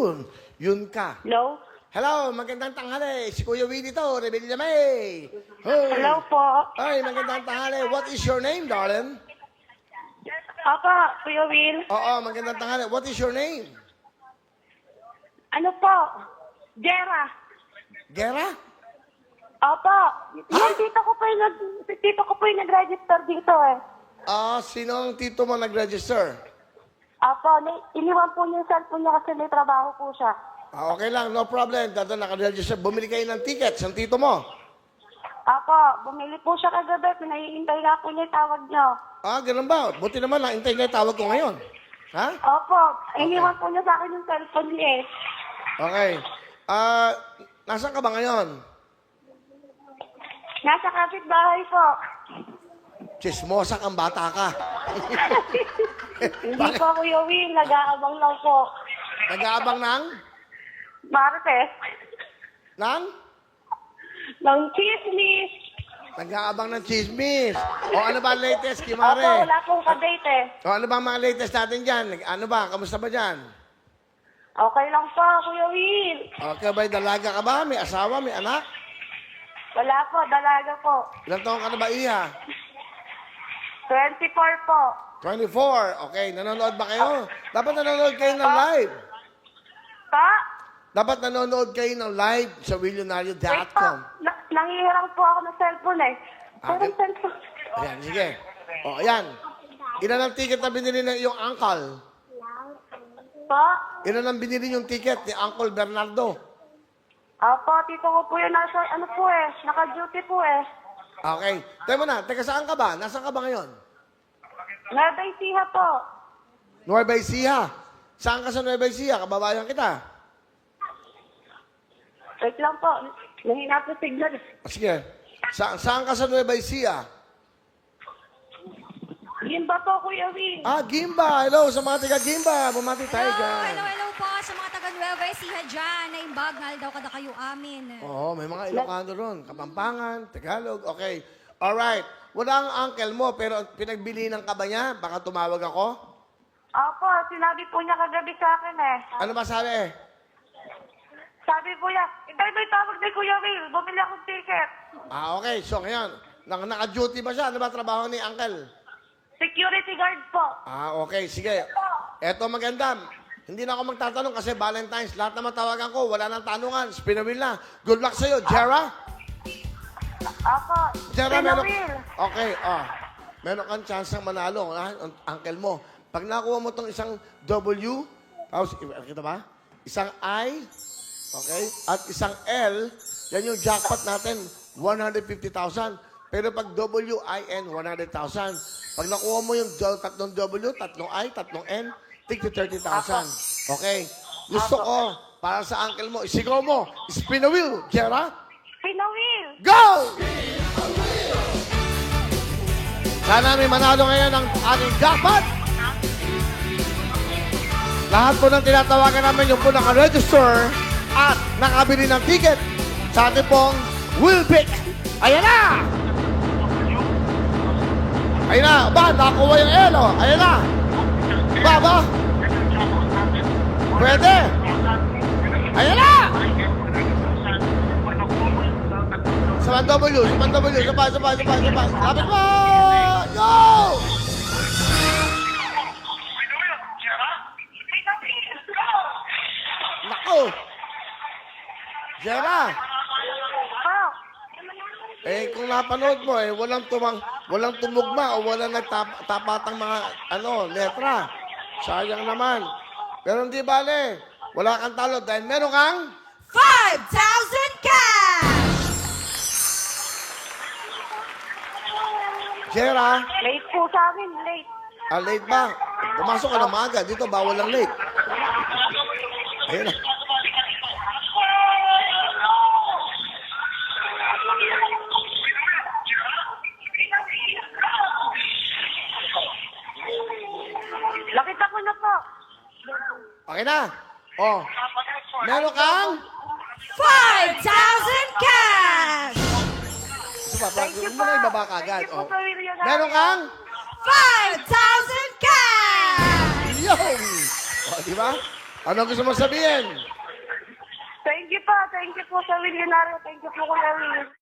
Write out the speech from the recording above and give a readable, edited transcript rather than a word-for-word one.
Yun. Yun ka. Hello? Hello, magandang tanghali. Si Kuya Willie to, Rebelde May. Hey. Hello po. Ay, magandang tanghali. What is your name, darling? Opo, Kuya Will. Oo, magandang tanghali. What is your name? Ano po? Jera. Gera? Opo. Yung tito ko po yung nag-register dito eh. Sino ang tito mo nag-register? Opo, iniwan po niya yung cellphone niya kasi may trabaho po siya. Okay lang, no problem. Dito naka-register. Bumili kayo ng tickets, ang tito mo. Opo, bumili po siya kagabi. Pinahihintay nga po niya yung tawag niyo. Ganun ba? Buti naman, naintay na yung tawag ko ngayon. Ha? Opo, iniwan po niya sa akin yung cellphone niya eh. Okay. Nasaan ka ba ngayon? Nasa kapitbahay po. Chismosa kang bata ka. Hindi po, Kuya Will. Nag-aabang lang po. Nag-aabang ng? Martes. Ng? Ng chismis. Nag-aabang ng chismis. O ano ba ang latest, Opo, Kimare? wala pong kadate eh. O ano ba ang mga latest natin dyan? Ano ba? Kamusta ba dyan? Okay lang po, Kuya Will. Okay ba? Dalaga ka ba? May asawa? May anak? Wala po, dalaga po. Ilang taong ka na ba, Iha? 24 po. 24. Okay. Nanonood ba kayo? Dapat nanonood kayo ng live. Pa? Dapat nanonood kayo ng live sa Wait willionario.com. pa. Nangihirang po ako ng cellphone eh. Parang cellphone. Ayan, sige. O, ayan. Ilan ang ticket na binili ng iyong uncle? Pa? Ilan ang binili yung ticket ni Uncle Bernardo? Opo, tito ko po yun. Nasa, ano po eh, naka-duty po eh. Okay. Tayo mo na. Teka, saan ka ba? Nasaan ka ba ngayon? Nueva Ecija po. Nueva Ecija. Saan ka sa Nueva Ecija? Kababayan kita. Wait lang po. Nahina po signal. Sige. Saan ka sa Nueva Ecija? Yun ba po, Kuya Will? Gimba. Hello sa mga taga Gimba. Bumati tayo dyan. Hello po sa mga taga Nueva Ecija dyan. Naimbag, ngal daw kada kayo amin. Oo, may mga Ilocano ron. Kapampangan, Tagalog. Okay. Alright. Wala ang uncle mo, pero pinagbili ng kaba niya. Baka tumawag ako. Opo, sinabi po niya kagabi sa akin eh. Ano ba sabi? Sabi po niya, itay may tawag ni Kuya Will. Bumili akong ticket. Okay. So, ngayon, naka-duty ba siya? Ano ba trabaho ni uncle? Security guard po. Okay. Sige. Eto maganda. Hindi na ako magtatanong kasi Valentine's. Lahat na matawagan ko, wala nang tanungan. Spinawheel na. Good luck sa'yo, Jera. Opo, Jera, Kuya meron... Will. Okay, meron kang chance ng manalo. Uncle mo. Pag nakuha mo tong isang W, tapos, kita ba? Isang I, okay, at isang L, yan yung jackpot natin, 150,000. Pero pag W-I-N, 100,000. Pag nakuha mo yung tatlong W, tatlong I, tatlong N, tig to 30,000. Okay? Gusto ko, para sa uncle mo, isigaw mo, spin a wheel, Jera. Kuya Will. Go! Sana may manalo ngayon ng ating jackpot. Lahat po ng tinatawagan namin yung po naka-register at nakabili ng ticket sa ating pong Will Pick. Ayan na! Ayan na! Ba, nakakuha yung elo. Ayan na! Ba? Pwede! Ayan na! Sa W, sabay. Lapit mo! Go! Nako! Jera! Kung napanood mo, walang tumugma o walang nagtapatang mga, letra. Sayang naman. Pero hindi bale. Wala kang talo dahil meron kang 5,000 cash! Jera. Late po sa akin, late. Late ba? Pumasok ka na maaga. Dito, bawal lang late. Ayun na. Nakita ko na po. Okay na. Meron kang 5,000 cash! Thank you Huwag po. mo na ibaba ka agad. Thank you po sa Willionaire. Meron kang 5,000 cash! Yun! Di ba? Ano gusto mo sabihin? Thank you po sa Millionario. Thank you po, Kuya Will.